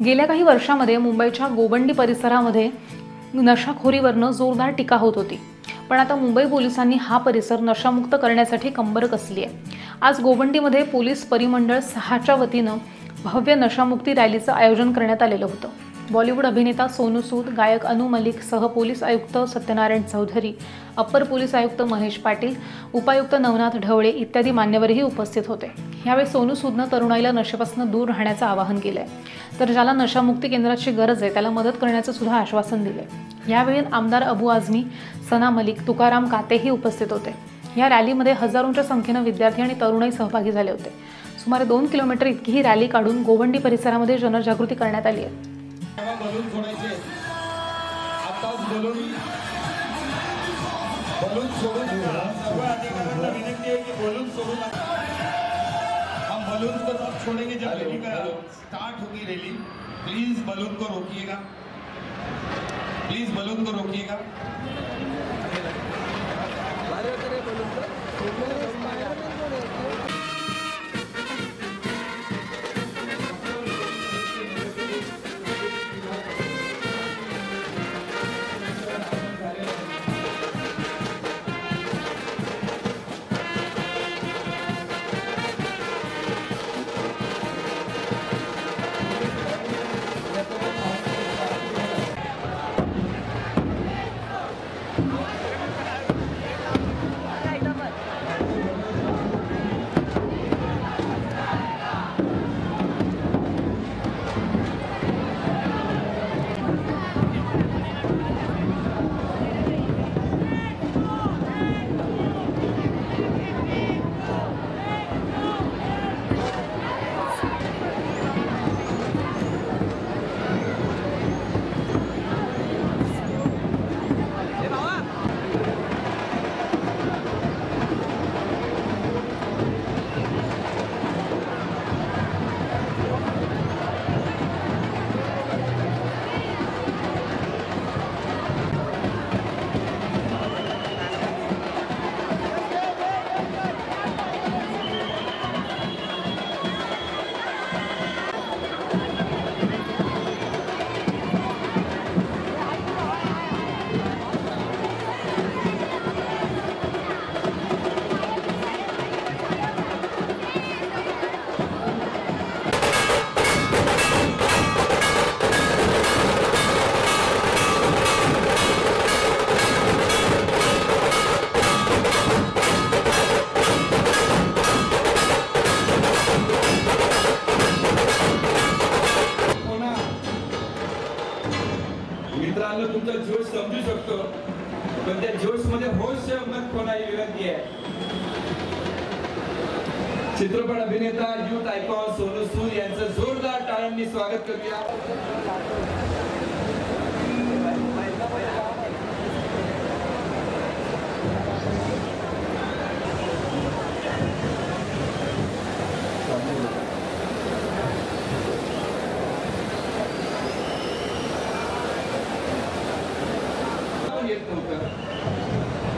गेल्या काही वर्षांमध्ये मुंबईच्या गोवंडी परिसरामध्ये नशाखोरीवरनं जोरदार टीका होत होती। पण आता मुंबई पोलिसांनी हा परिसर नशामुक्त करण्यासाठी कंबर कसली आहे। आज गोवंडीमध्ये पोलीस परिमंडळ 6च्या वतीनं भव्य नशामुक्ती रॅलीचं आयोजन करण्यात आलेलं होतं। बॉलिवूड अभिनेता सोनू सूद, गायक अनु मलिक सह पोलीस आयुक्त सत्यनारायण चौधरी, अप्पर पोलीस आयुक्त महेश पाटील, उपायुक्त नवनाथ ढवळे इत्यादी मान्यवरही उपस्थित होते। यावेळी सोनू सूदनं तरुणाईला नशेपासून दूर राहण्याचं आवाहन केलंय, तर ज्याला नशामुक्ती केंद्राची गरज आहे त्याला मदत करण्याचं सुद्धा आश्वासन दिलंय। यावेळी आमदार अबू आझमी, सना मलिक, तुकाराम कातेही उपस्थित होते। या रॅलीमध्ये हजारोंच्या संख्येनं विद्यार्थी आणि तरुणाई सहभागी झाले होते। सुमारे 2 किलोमीटर इतकी ही रॅली काढून गोवंडी परिसरामध्ये जनजागृती करण्यात आली आहे। बलून सोडायचे आताच बलून सोडून सर्व अधिकाऱ्यांना विनंती है कि बलून सोडू नका। हम बलून को तब छोड़ेंगे जब रैली का स्टार्ट होगी रैली। प्लीज बलून को रोकिएगा, प्लीज बलून को रोकिएगा। मित्रांनो, तुमचा जोश समजू शकतो, पण त्या जोश मध्ये होश मत कोणाही विनंती आहे। चित्रपट अभिनेता यूथ आयकॉन सोनू सूद यांचं जोरदार टाळ्यांनी स्वागत करूया।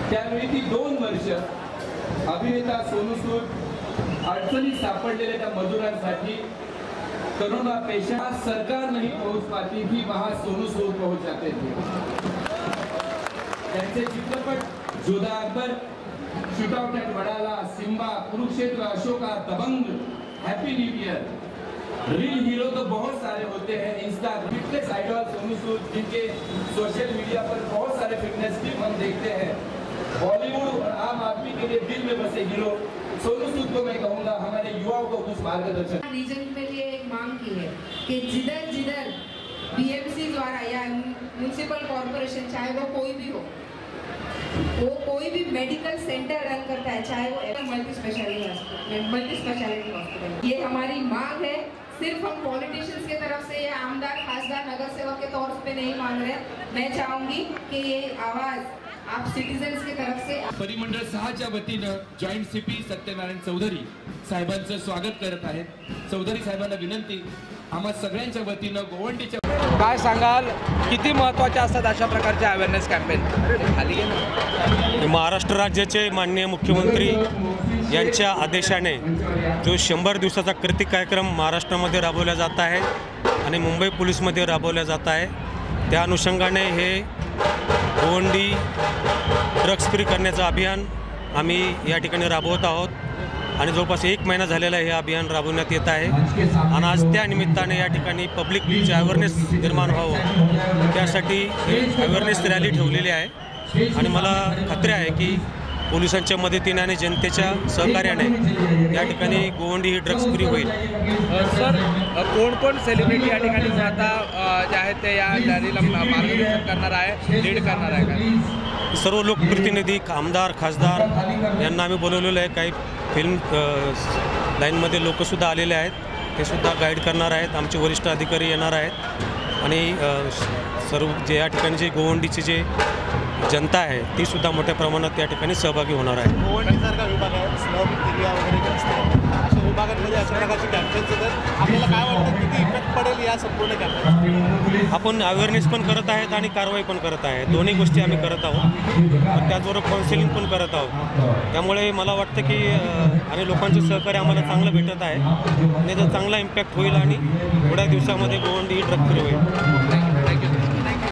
त्यावेळी ती 2 वर्ष अभिनेता सोनू सूद अडचणीत सापडलेल्या त्या मजुरांसाठी करुणा पेशा सरकार नहीं पहुंच पाती थी, वहां सोनू सूद पहुंच जाते थे। त्यांचे चित्रपट Jodhaa Akbar, shootout at Wadala, Simmba, Kurukshetra, Asoka, Dabangg, happy new year, real hero तो बहुत सारे होते हैं। Insta fitness idol Sonu Sood, जिनके सोशल मीडिया पर बहुत सारे फिटनेस टिप हम देखते हैं। बॉलीवुड और आम आदमी के लिए दिल में बसे हीरो सोनू सूद को मैं कहूँगा हमारे युवाओं को कुछ मार्गदर्शन। रीजन के लिए एक मांग की है कि जिधर जिधर बीएमसी द्वारा या म्युनिसिपल कॉर्पोरेशन, चाहे वो कोई भी हो, वो कोई भी मेडिकल सेंटर रन करता है, चाहे वो मल्टी स्पेशलिटी हॉस्पिटल, ये हमारी मांग है। सिर्फ हम पॉलिटिशियंस के तरफ से या आमदार, खासदार, नगर सेवक के तौर पे नहीं मांग रहे। मैं चाहूंगी कि ये आवाज आप सिटीजन्स की तरफ से परिमंडळ 6च्या वतीनं जॉइंट सीपी सत्यनारायण चौधरी साहेबांचं स्वागत करत आहेत। चौधरी साहेबांना विनंती, आम्हा सगळ्यांच्या वतीनं गोवंडीच्या काय सांगाल, किती महत्त्वाचे असतात अशा प्रकारचे अवेअरनेस कॅम्पेन? खाली गेलं महाराष्ट्र राज्याचे माननीय मुख्यमंत्री यांच्या आदेशाने जो 100 दिवसाचा कृती कार्यक्रम महाराष्ट्रामध्ये राबवला जात आहे आणि मुंबई पोलीसमध्ये राबवल्या जात आहे. त्या अनुषंगाने हे गोवंडी ड्रग्स फ्री करण्याचं अभियान आम्ही या ठिकाणी राबवत आहोत आणि जवळपास 1 महिना झालेला हे अभियान राबवण्यात येत आहे. आणि आज त्या निमित्ताने या ठिकाणी पब्लिकचे अवेअरनेस निर्माण व्हावं त्यासाठी अवेअरनेस रॅली ठेवलेली आहे आणि मला खात्री आहे की पोलिसांच्या मदतीने आणि जनतेच्या सहकार्याने या ठिकाणी गोवंडी ही ड्रग्स फ्री होईल. सर, कोण सेलिब्रिटी या ठिकाणी आता जे आहेत ते या रॅलीला मार्गदर्शन करणार आहे, लीड करणार आहे का? सर्व लोकप्रतिनिधी, आमदार, खासदार यांना आम्ही बोलवलेलं आहे. काही फिल्म लाईनमध्ये लोकसुद्धा आलेले आहेत, ते सुद्धा गाईड करणार आहेत. आमचे वरिष्ठ अधिकारी येणार आहेत आणि सर्व जे या ठिकाणी जे गोवंडीचे जे जनता आहे ती सुद्धा मोठ्या प्रमाणात या ठिकाणी सहभागी होणार आहे. गोवंडीसारखा विभाग आहे, स्लम एरिया वगैरे असते, अशा विभागांमध्ये अशा प्रकारचे कॅम्पेन्स होतात. आपल्याला काय वाटतं किती इफेक्ट पडेल या संपूर्ण कॅम्पेन? आपण अवेअरनेस पण करत आहेत आणि कारवाई पण करत आहे. दोन्ही गोष्टी आम्ही करत आहोत. त्याचबरोबर काउन्सिलिंग पण करत आहोत. त्यामुळे मला वाटतं की आणि लोकांचं सहकार्य आम्हाला चांगलं भेटत आहे आणि त्याचा चांगला इम्पॅक्ट होईल आणि थोड्या दिवसामध्ये गोवंडी ड्रग फ्री होईल.